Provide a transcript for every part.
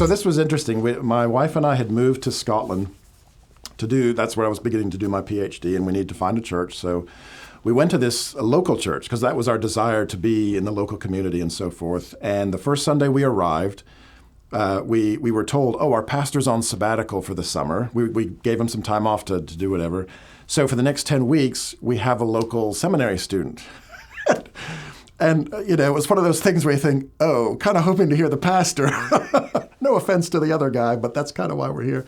So this was interesting. My wife and I had moved to Scotland that's where I was beginning to do my PhD, and we needed to find a church. So we went to this local church because that was our desire, to be in the local community and so forth. And the first Sunday we arrived, we were told, our pastor's on sabbatical for the summer. We gave him some time off to do whatever. So for the next 10 weeks, we have a local seminary student. And, it was one of those things where you think, kind of hoping to hear the pastor. No offense to the other guy, but that's kind of why we're here.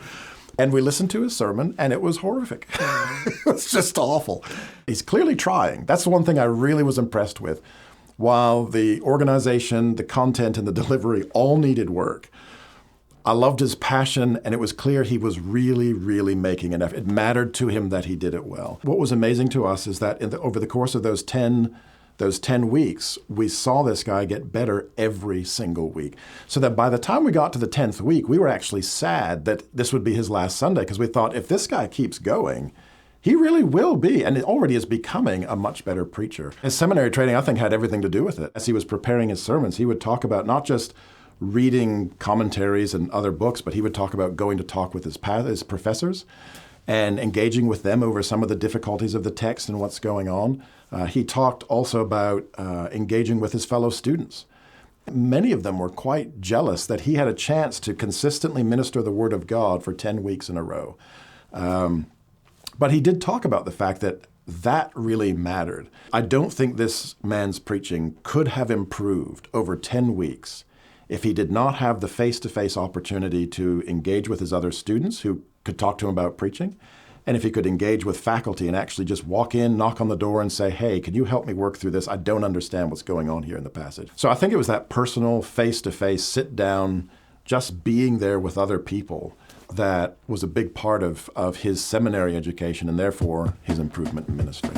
And we listened to his sermon, and it was horrific. It was just awful. He's clearly trying. That's the one thing I really was impressed with. While the organization, the content, and the delivery all needed work, I loved his passion, and it was clear he was really, really making an effort. It mattered to him that he did it well. What was amazing to us is that over the course of those 10 weeks, we saw this guy get better every single week. So that by the time we got to the 10th week, we were actually sad that this would be his last Sunday, because we thought, if this guy keeps going, he really will be, and it already is becoming, a much better preacher. His seminary training, I think, had everything to do with it. As he was preparing his sermons, he would talk about not just reading commentaries and other books, but he would talk about going to talk with his professors and engaging with them over some of the difficulties of the text and what's going on. He talked also about engaging with his fellow students. Many of them were quite jealous that he had a chance to consistently minister the Word of God for 10 weeks in a row. But he did talk about the fact that really mattered. I don't think this man's preaching could have improved over 10 weeks if he did not have the face-to-face opportunity to engage with his other students who could talk to him about preaching, and if he could engage with faculty and actually just walk in, knock on the door, and say, hey, can you help me work through this? I don't understand what's going on here in the passage. So I think it was that personal, face-to-face, sit-down, just being there with other people that was a big part of his seminary education and therefore his improvement in ministry.